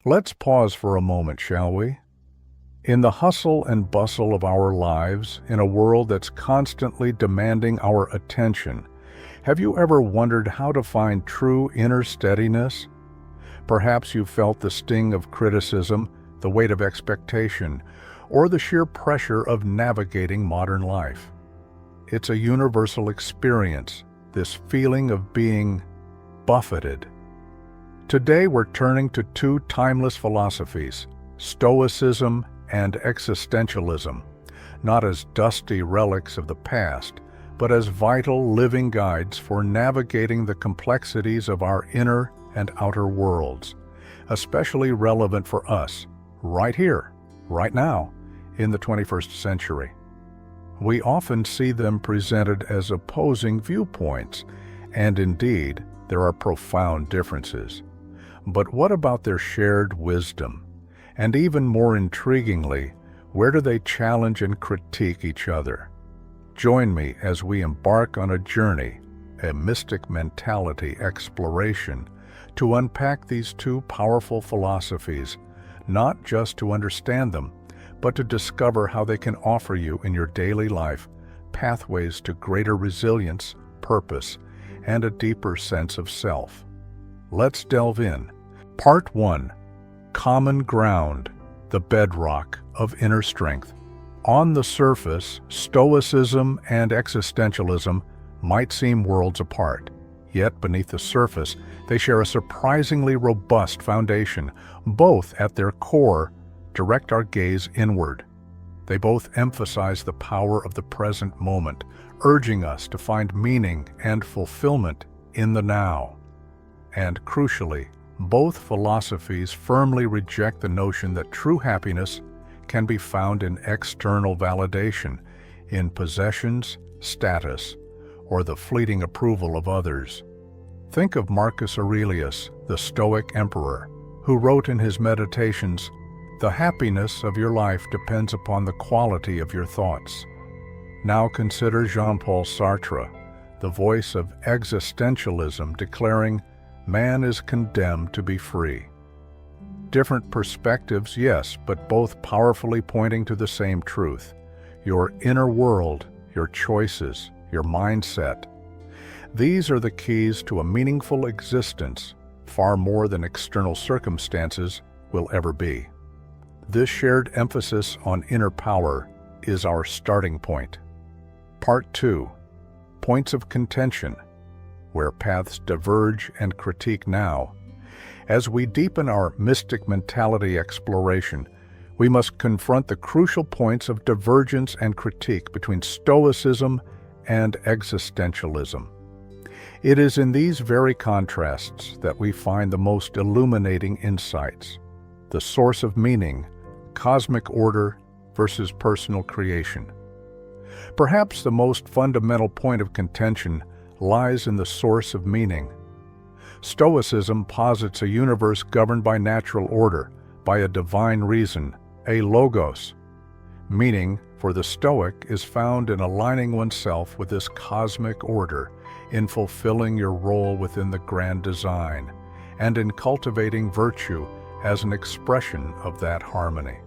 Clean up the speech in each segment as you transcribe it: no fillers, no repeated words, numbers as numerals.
Let's pause for a moment, shall we? In the hustle and bustle of our lives, in a world that's constantly demanding our attention, have you ever wondered how to find true inner steadiness? Perhaps you felt the sting of criticism, the weight of expectation, or the sheer pressure of navigating modern life. It's a universal experience, this feeling of being buffeted. Today we're turning to two timeless philosophies, Stoicism and Existentialism, not as dusty relics of the past, but as vital living guides for navigating the complexities of our inner and outer worlds, especially relevant for us, right here, right now, in the 21st century. We often see them presented as opposing viewpoints, and indeed, there are profound differences. But what about their shared wisdom? And even more intriguingly, where do they challenge and critique each other? Join me as we embark on a journey, a mystic mentality exploration, to unpack these two powerful philosophies, not just to understand them, but to discover how they can offer you in your daily life pathways to greater resilience, purpose, and a deeper sense of self. Let's delve in. Part 1. Common ground, the bedrock of inner strength. On the surface, Stoicism and Existentialism might seem worlds apart. Yet beneath the surface, they share a surprisingly robust foundation. Both, at their core, direct our gaze inward. They both emphasize the power of the present moment, urging us to find meaning and fulfillment in the now. And crucially, both philosophies firmly reject the notion that true happiness can be found in external validation, in possessions, status, or the fleeting approval of others. Think of Marcus Aurelius, the Stoic emperor, who wrote in his Meditations, "The happiness of your life depends upon the quality of your thoughts." Now consider Jean-Paul Sartre, the voice of existentialism, declaring, "Man is condemned to be free." Different perspectives, yes, but both powerfully pointing to the same truth. Your inner world, your choices, your mindset. These are the keys to a meaningful existence, far more than external circumstances will ever be. This shared emphasis on inner power is our starting point. Part 2. Points of contention, where paths diverge and critique now. As we deepen our mystic mentality exploration, we must confront the crucial points of divergence and critique between Stoicism and Existentialism. It is in these very contrasts that we find the most illuminating insights. The source of meaning, cosmic order versus personal creation. Perhaps the most fundamental point of contention lies in the source of meaning. Stoicism posits a universe governed by natural order, by a divine reason, a logos. Meaning, for the Stoic, is found in aligning oneself with this cosmic order, in fulfilling your role within the grand design, and in cultivating virtue as an expression of that harmony.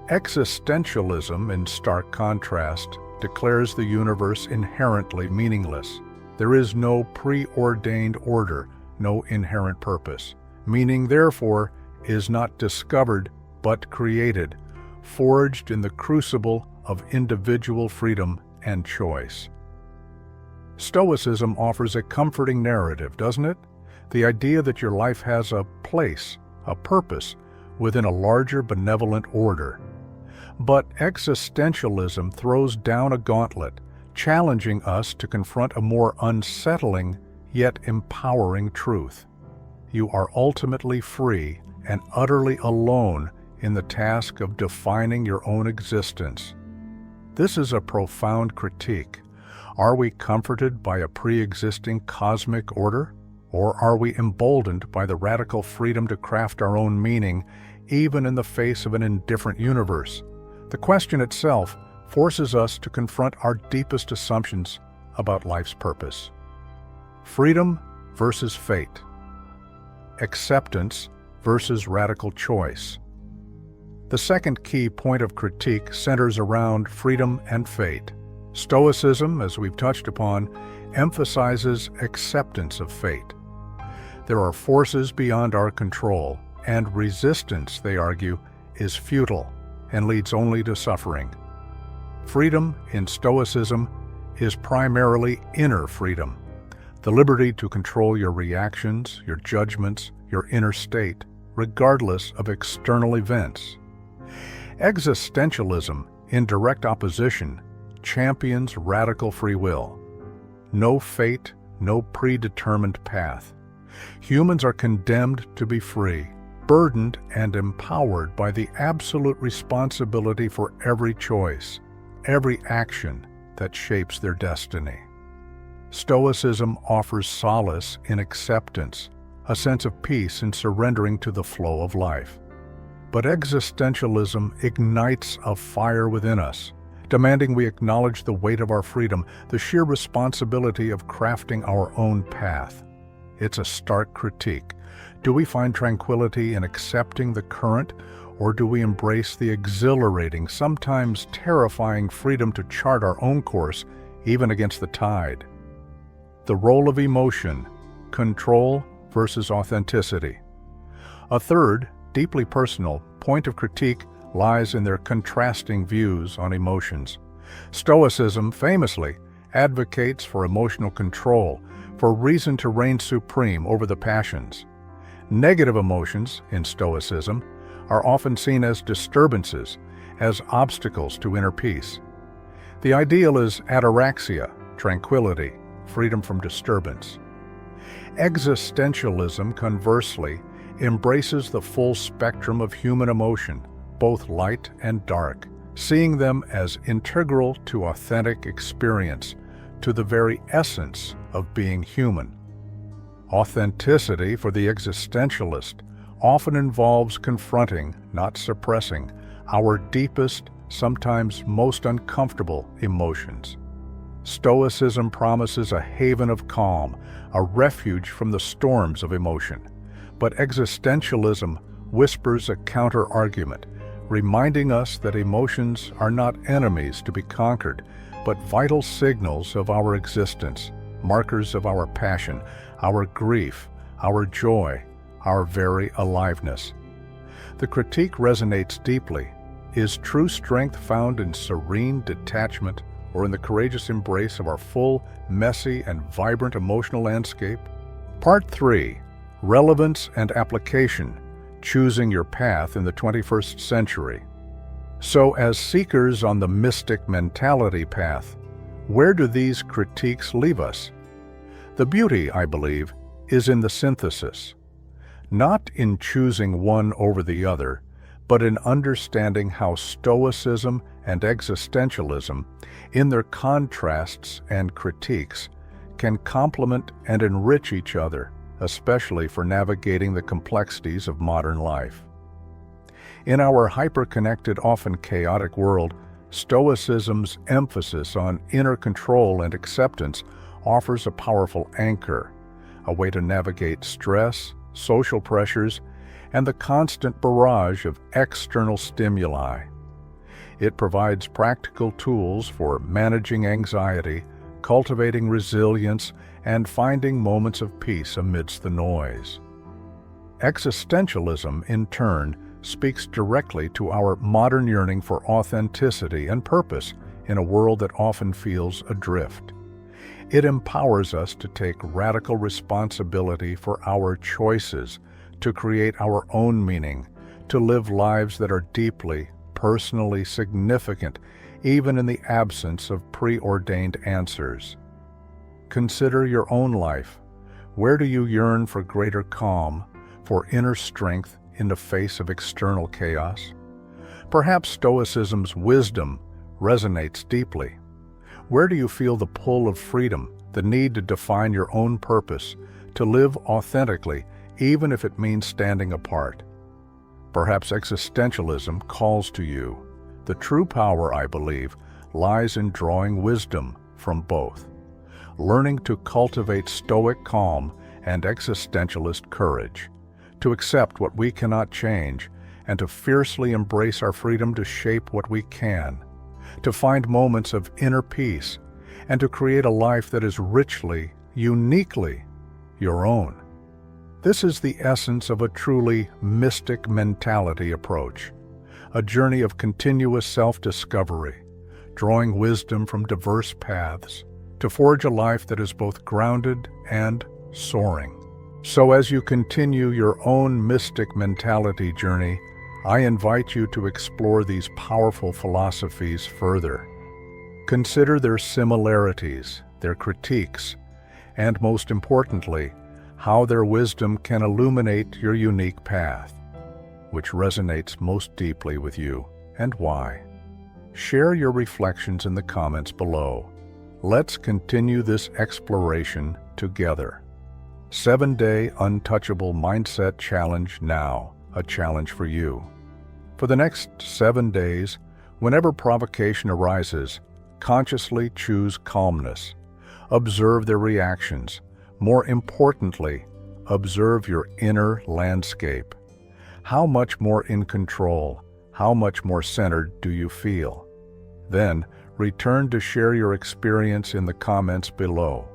Existentialism, in stark contrast, declares the universe inherently meaningless. There is no preordained order, no inherent purpose. Meaning, therefore, is not discovered but created, forged in the crucible of individual freedom and choice. Stoicism offers a comforting narrative, doesn't it? The idea that your life has a place, a purpose, within a larger benevolent order. But existentialism throws down a gauntlet, challenging us to confront a more unsettling yet empowering truth. You are ultimately free and utterly alone in the task of defining your own existence. This is a profound critique. Are we comforted by a pre-existing cosmic order? Or are we emboldened by the radical freedom to craft our own meaning, even in the face of an indifferent universe? The question itself forces us to confront our deepest assumptions about life's purpose. Freedom versus fate. Acceptance versus radical choice. The second key point of critique centers around freedom and fate. Stoicism, as we've touched upon, emphasizes acceptance of fate. There are forces beyond our control, and resistance, they argue, is futile and leads only to suffering. Freedom in Stoicism is primarily inner freedom, the liberty to control your reactions, your judgments, your inner state, regardless of external events. Existentialism, in direct opposition, champions radical free will. No fate, no predetermined path. Humans are condemned to be free, burdened and empowered by the absolute responsibility for every choice, every action that shapes their destiny. Stoicism offers solace in acceptance, a sense of peace in surrendering to the flow of life. But existentialism ignites a fire within us, demanding we acknowledge the weight of our freedom, the sheer responsibility of crafting our own path. It's a stark critique. Do we find tranquility in accepting the current, or do we embrace the exhilarating, sometimes terrifying freedom to chart our own course, even against the tide? The role of emotion, control versus authenticity. A third, deeply personal, point of critique lies in their contrasting views on emotions. Stoicism famously advocates for emotional control, for reason to reign supreme over the passions. Negative emotions, in Stoicism, are often seen as disturbances, as obstacles to inner peace. The ideal is ataraxia, tranquility, freedom from disturbance. Existentialism, conversely, embraces the full spectrum of human emotion, both light and dark, seeing them as integral to authentic experience, to the very essence of being human. Authenticity for the existentialist often involves confronting, not suppressing, our deepest, sometimes most uncomfortable emotions. Stoicism promises a haven of calm, a refuge from the storms of emotion. But existentialism whispers a counter-argument, reminding us that emotions are not enemies to be conquered, but vital signals of our existence, markers of our passion, our grief, our joy, our very aliveness. The critique resonates deeply. Is true strength found in serene detachment or in the courageous embrace of our full, messy, and vibrant emotional landscape? Part 3. Relevance and application, choosing your path in the 21st century. So, as seekers on the mystic mentality path, where do these critiques leave us? The beauty, I believe, is in the synthesis. Not in choosing one over the other, but in understanding how Stoicism and existentialism, in their contrasts and critiques, can complement and enrich each other, especially for navigating the complexities of modern life. In our hyper-connected, often chaotic world, Stoicism's emphasis on inner control and acceptance offers a powerful anchor, a way to navigate stress, social pressures, and the constant barrage of external stimuli. It provides practical tools for managing anxiety, cultivating resilience, and finding moments of peace amidst the noise. Existentialism, in turn, speaks directly to our modern yearning for authenticity and purpose in a world that often feels adrift. It empowers us to take radical responsibility for our choices, to create our own meaning, to live lives that are deeply, personally significant, even in the absence of preordained answers. Consider your own life. Where do you yearn for greater calm, for inner strength in the face of external chaos? Perhaps Stoicism's wisdom resonates deeply. Where do you feel the pull of freedom, the need to define your own purpose, to live authentically, even if it means standing apart? Perhaps existentialism calls to you. The true power, I believe, lies in drawing wisdom from both, learning to cultivate stoic calm and existentialist courage, to accept what we cannot change, and to fiercely embrace our freedom to shape what we can, to find moments of inner peace, and to create a life that is richly, uniquely your own. This is the essence of a truly mystic mentality approach, a journey of continuous self-discovery, drawing wisdom from diverse paths to forge a life that is both grounded and soaring. So as you continue your own mystic mentality journey, I invite you to explore these powerful philosophies further. Consider their similarities, their critiques, and most importantly, how their wisdom can illuminate your unique path. Which resonates most deeply with you, and why? Share your reflections in the comments below. Let's continue this exploration together. 7-Day Untouchable Mindset Challenge now, a challenge for you. For the next 7 days, whenever provocation arises, consciously choose calmness. Observe their reactions. More importantly, observe your inner landscape. How much more in control, how much more centered do you feel? Then, return to share your experience in the comments below.